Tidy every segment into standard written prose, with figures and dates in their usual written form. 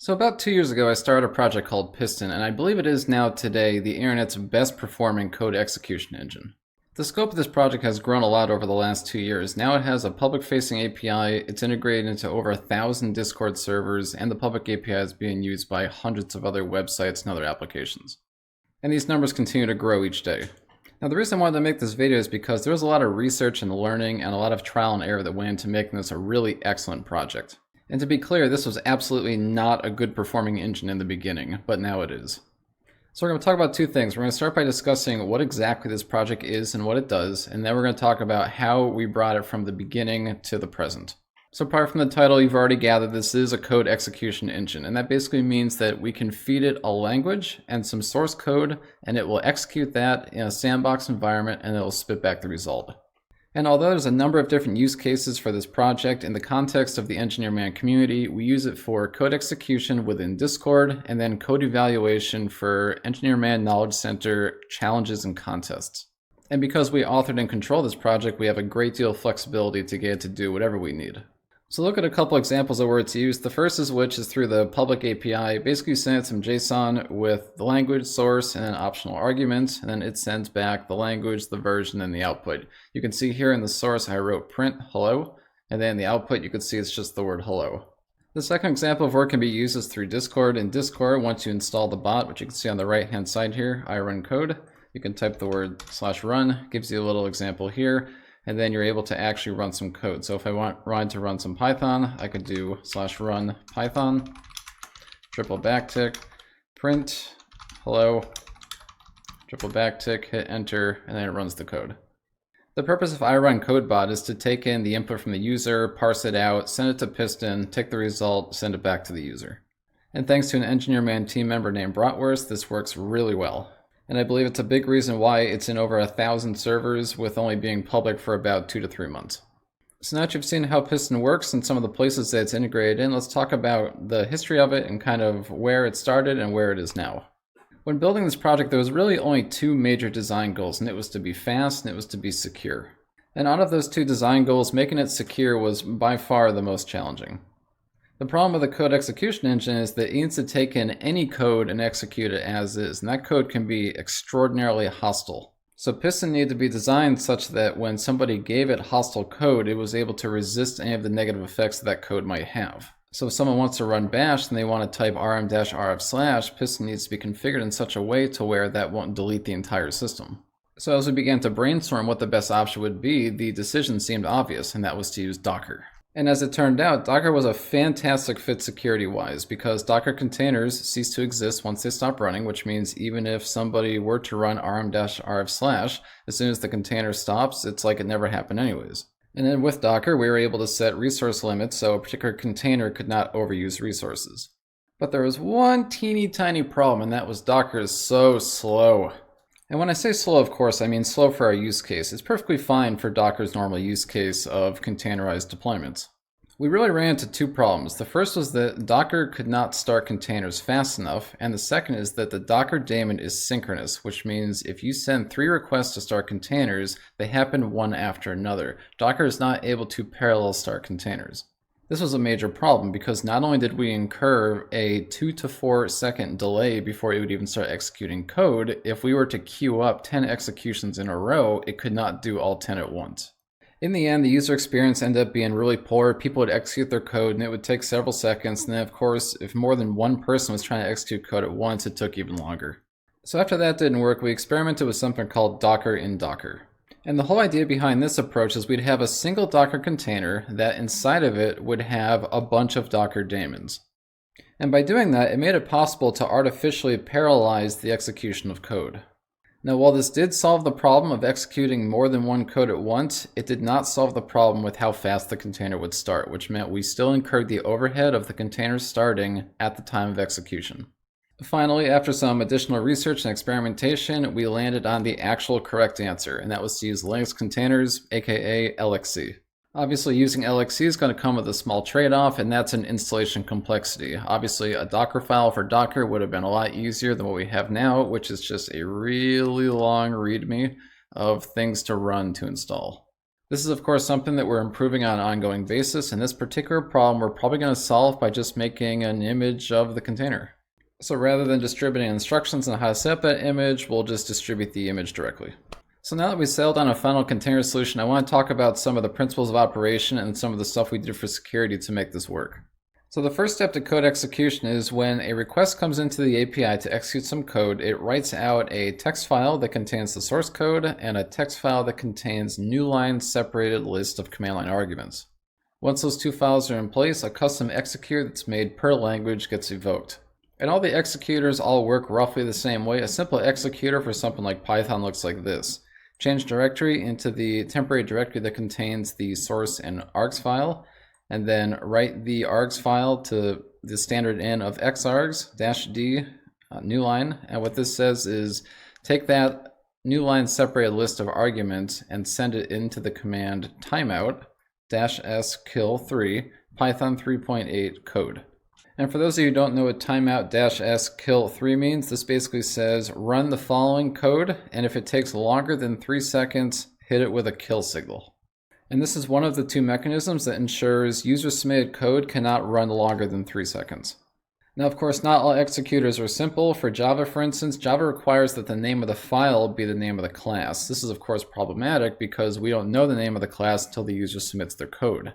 So about 2 years ago, I started a project called Piston, and I believe it is now today the internet's best performing code execution engine. The scope of this project has grown a lot over the last 2 years. Now it has a public-facing API, it's integrated into over 1,000 Discord servers, and the public API is being used by hundreds of other websites and other applications. And these numbers continue to grow each day. Now the reason I wanted to make this video is because there was a lot of research and learning and a lot of trial and error that went into making this a really excellent project. And to be clear, this was absolutely not a good performing engine in the beginning, but now it is. So we're going to talk about two things. We're going to start by discussing what exactly this project is and what it does, and then we're going to talk about how we brought it from the beginning to the present. So apart from the title, you've already gathered this is a code execution engine, and that basically means that we can feed it a language and some source code, and it will execute that in a sandbox environment, and it will spit back the result. And although there's a number of different use cases for this project, in the context of the Engineer Man community, we use it for code execution within Discord, and then code evaluation for Engineer Man Knowledge Center challenges and contests. And because we authored and control this project, we have a great deal of flexibility to get it to do whatever we need. So look at a couple examples of where it's used. The first is which is through the public API. Basically you send it some JSON with the language source and then optional arguments, and then it sends back the language, the version, and the output. You can see here in the source I wrote print hello, and then in the output you can see it's just the word hello. The second example of where it can be used is through Discord. In Discord, once you install the bot, which you can see on the right hand side here, I run code, you can type the word /run, gives you a little example here. And then you're able to actually run some code. So if I wanted to run some Python, I could do /run Python, triple backtick, print, hello, triple backtick, hit enter, and then it runs the code. The purpose of iRunCodeBot is to take in the input from the user, parse it out, send it to Piston, take the result, send it back to the user. And thanks to an Engineer Man team member named Bratwurst, this works really well. And I believe it's a big reason why it's in over 1,000 servers with only being public for about 2 to 3 months. So now that you've seen how Piston works and some of the places that it's integrated in, let's talk about the history of it and kind of where it started and where it is now. When building this project, there was really only two major design goals, and it was to be fast and it was to be secure. And out of those two design goals, making it secure was by far the most challenging. The problem with the code execution engine is that it needs to take in any code and execute it as is, and that code can be extraordinarily hostile. So Piston needed to be designed such that when somebody gave it hostile code, it was able to resist any of the negative effects that code might have. So if someone wants to run bash and they want to type rm-rf/, Piston needs to be configured in such a way to where that won't delete the entire system. So as we began to brainstorm what the best option would be, the decision seemed obvious, and that was to use Docker. And as it turned out, Docker was a fantastic fit security-wise because Docker containers cease to exist once they stop running, which means even if somebody were to run rm-rf/, as soon as the container stops, it's like it never happened anyways. And then with Docker, we were able to set resource limits so a particular container could not overuse resources. But there was one teeny tiny problem, and that was Docker is so slow. And when I say slow, of course, I mean slow for our use case. It's perfectly fine for Docker's normal use case of containerized deployments. We really ran into two problems. The first was that Docker could not start containers fast enough, and the second is that the Docker daemon is synchronous, which means if you send 3 requests to start containers, they happen one after another. Docker is not able to parallel start containers. This was a major problem because not only did we incur a 2 to 4 second delay before it would even start executing code, if we were to queue up 10 executions in a row, it could not do all 10 at once. In the end, the user experience ended up being really poor. People would execute their code and it would take several seconds. And then of course, if more than one person was trying to execute code at once, it took even longer. So after that didn't work, we experimented with something called Docker in Docker. And the whole idea behind this approach is we'd have a single Docker container that inside of it would have a bunch of Docker daemons. And by doing that, it made it possible to artificially parallelize the execution of code. Now, while this did solve the problem of executing more than one code at once, it did not solve the problem with how fast the container would start, which meant we still incurred the overhead of the container starting at the time of execution. Finally, after some additional research and experimentation, we landed on the actual correct answer, and that was to use Linux containers, aka LXC. Obviously, using LXC is going to come with a small trade-off, and that's an installation complexity. Obviously, a Docker file for Docker would have been a lot easier than what we have now, which is just a really long README of things to run to install. This is of course something that we're improving on an ongoing basis, and this particular problem we're probably going to solve by just making an image of the container. So rather than distributing instructions on how to set up that image, we'll just distribute the image directly. So now that we've settled on a final container solution, I want to talk about some of the principles of operation and some of the stuff we did for security to make this work. So the first step to code execution is when a request comes into the API to execute some code, it writes out a text file that contains the source code and a text file that contains new line separated list of command line arguments. Once those two files are in place, a custom executor that's made per language gets evoked. And all the executors all work roughly the same way. A simple executor for something like Python looks like this. Change directory into the temporary directory that contains the source and args file, and then write the args file to the standard in of xargs -d new line. And what this says is take that new line separated list of arguments and send it into the command timeout -s kill 3 Python 3.8 code. And for those of you who don't know what timeout -s kill 3 means, this basically says run the following code, and if it takes longer than 3 seconds, hit it with a kill signal. And this is one of the two mechanisms that ensures user-submitted code cannot run longer than 3 seconds. Now, of course, not all executors are simple. For Java, for instance, Java requires that the name of the file be the name of the class. This is, of course, problematic because we don't know the name of the class until the user submits their code.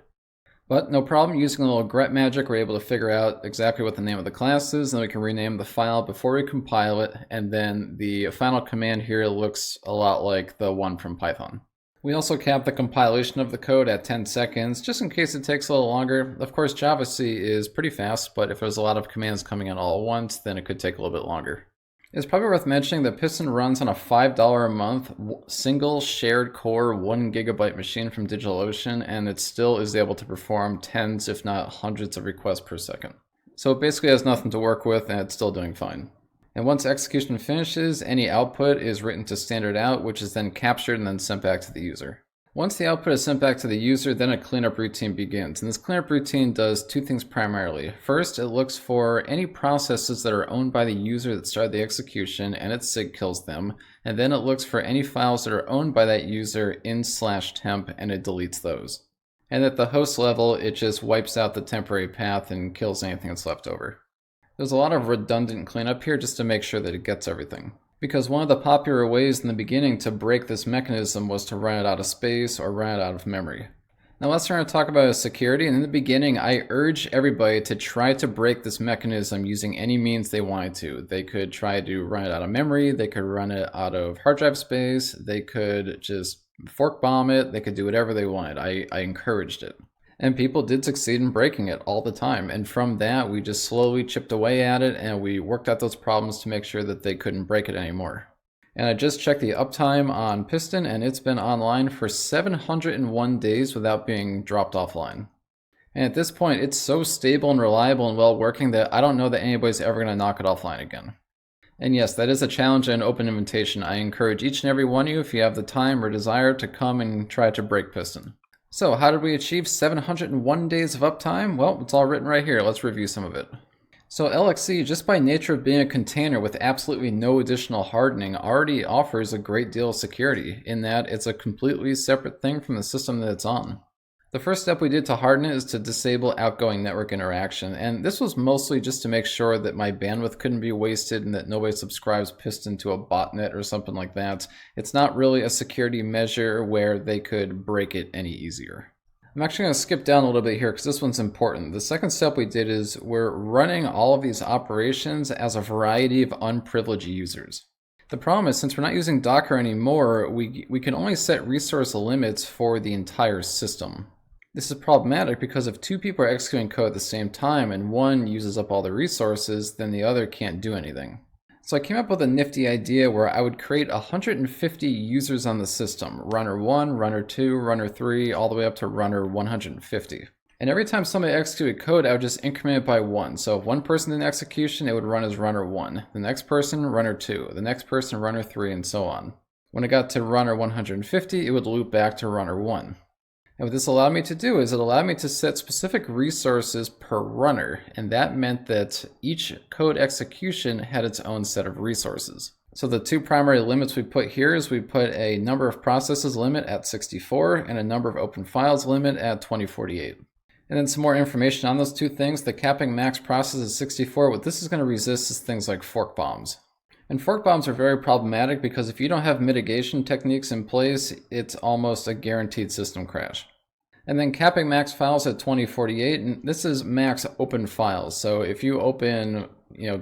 But no problem, using a little grep magic, we're able to figure out exactly what the name of the class is, and then we can rename the file before we compile it, and then the final command here looks a lot like the one from Python. We also cap the compilation of the code at 10 seconds, just in case it takes a little longer. Of course, Java-C is pretty fast, but if there's a lot of commands coming in all at once, then it could take a little bit longer. It's probably worth mentioning that Piston runs on a $5 a month single shared core 1 GB machine from DigitalOcean, and it still is able to perform tens, if not hundreds of requests per second. So it basically has nothing to work with, and it's still doing fine. And once execution finishes, any output is written to standard out, which is then captured and then sent back to the user. Once the output is sent back to the user, then a cleanup routine begins. And this cleanup routine does two things primarily. First, it looks for any processes that are owned by the user that started the execution, and it sig kills them. And then it looks for any files that are owned by that user in /temp, and it deletes those. And at the host level, it just wipes out the temporary path and kills anything that's left over. There's a lot of redundant cleanup here just to make sure that it gets everything. Because one of the popular ways in the beginning to break this mechanism was to run it out of space or run it out of memory. Now let's start to talk about security, and in the beginning I urge everybody to try to break this mechanism using any means they wanted to. They could try to run it out of memory, they could run it out of hard drive space, they could just fork bomb it, they could do whatever they wanted. I encouraged it. And people did succeed in breaking it all the time. And from that, we just slowly chipped away at it, and we worked out those problems to make sure that they couldn't break it anymore. And I just checked the uptime on Piston, and it's been online for 701 days without being dropped offline. And at this point, it's so stable and reliable and well working that I don't know that anybody's ever going to knock it offline again. And yes, that is a challenge and an open invitation. I encourage each and every one of you, if you have the time or desire, to come and try to break Piston. So how did we achieve 701 days of uptime? Well, it's all written right here. Let's review some of it. So LXC, just by nature of being a container with absolutely no additional hardening, already offers a great deal of security in that it's a completely separate thing from the system that it's on. The first step we did to harden it is to disable outgoing network interaction, and this was mostly just to make sure that my bandwidth couldn't be wasted and that nobody subscribes Piston to a botnet or something like that. It's not really a security measure where they could break it any easier. I'm actually going to skip down a little bit here because this one's important. The second step we did is we're running all of these operations as a variety of unprivileged users. The problem is, since we're not using Docker anymore, we can only set resource limits for the entire system. This is problematic because if two people are executing code at the same time and one uses up all the resources, then the other can't do anything. So I came up with a nifty idea where I would create 150 users on the system, runner 1, runner 2, runner 3, all the way up to runner 150. And every time somebody executed code, I would just increment it by 1. So if one person did execution, it would run as runner 1. The next person, runner 2. The next person, runner 3, and so on. When it got to runner 150, it would loop back to runner 1. And what this allowed me to do is it allowed me to set specific resources per runner, and that meant that each code execution had its own set of resources. So the two primary limits we put here is we put a number of processes limit at 64 and a number of open files limit at 2048. And then some more information on those two things. The capping max process is 64. What this is going to resist is things like fork bombs. And fork bombs are very problematic because if you don't have mitigation techniques in place, it's almost a guaranteed system crash. And then capping max files at 2048, and this is max open files. So if you open,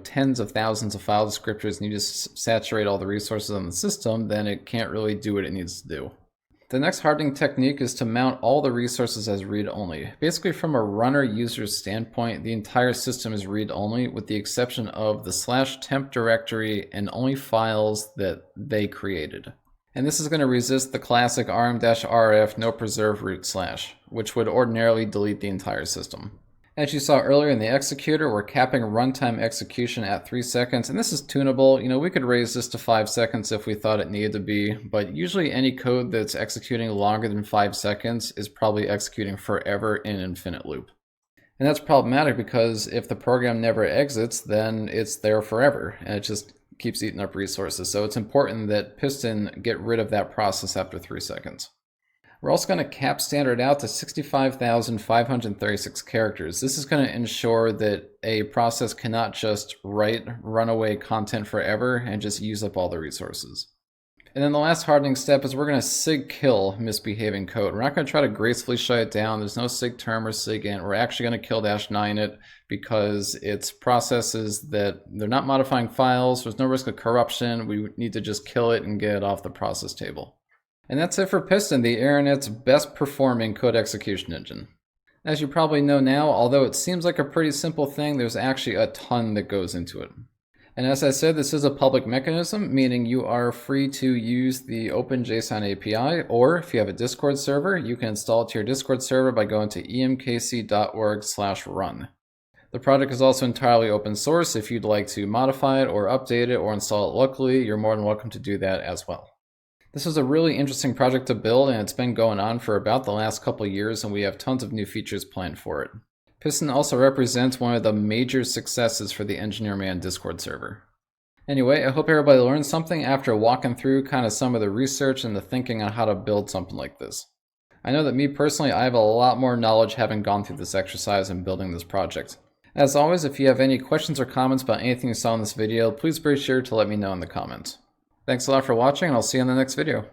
tens of thousands of file descriptors and you just saturate all the resources on the system, then it can't really do what it needs to do. The next hardening technique is to mount all the resources as read-only. Basically, from a runner user's standpoint, the entire system is read-only with the exception of the /temp directory and only files that they created. And this is going to resist the classic rm-rf no preserve root /, which would ordinarily delete the entire system. As you saw earlier in the executor, we're capping runtime execution at 3 seconds, and this is tunable. We could raise this to 5 seconds if we thought it needed to be, but usually any code that's executing longer than 5 seconds is probably executing forever in an infinite loop. And that's problematic because if the program never exits, then it's there forever, and it just keeps eating up resources. So it's important that Piston get rid of that process after 3 seconds. We're also going to cap standard out to 65,536 characters. This is going to ensure that a process cannot just write runaway content forever and just use up all the resources. And then the last hardening step is we're going to sig kill misbehaving code. We're not going to try to gracefully shut it down. There's no sig term or sig int. We're actually going to kill -9 it because it's processes that they're not modifying files. There's no risk of corruption. We need to just kill it and get it off the process table. And that's it for Piston, the Internet's best performing code execution engine. As you probably know now, although it seems like a pretty simple thing, there's actually a ton that goes into it. And as I said, this is a public mechanism, meaning you are free to use the OpenJSON API, or if you have a Discord server, you can install it to your Discord server by going to emkc.org/run. The project is also entirely open source. If you'd like to modify it or update it or install it locally, you're more than welcome to do that as well. This is a really interesting project to build, and it's been going on for about the last couple years, and we have tons of new features planned for it. Piston also represents one of the major successes for the Engineer Man Discord server. Anyway, I hope everybody learned something after walking through kind of some of the research and the thinking on how to build something like this. I know that me personally, I have a lot more knowledge having gone through this exercise and building this project. As always, if you have any questions or comments about anything you saw in this video, please be sure to let me know in the comments. Thanks a lot for watching, and I'll see you in the next video.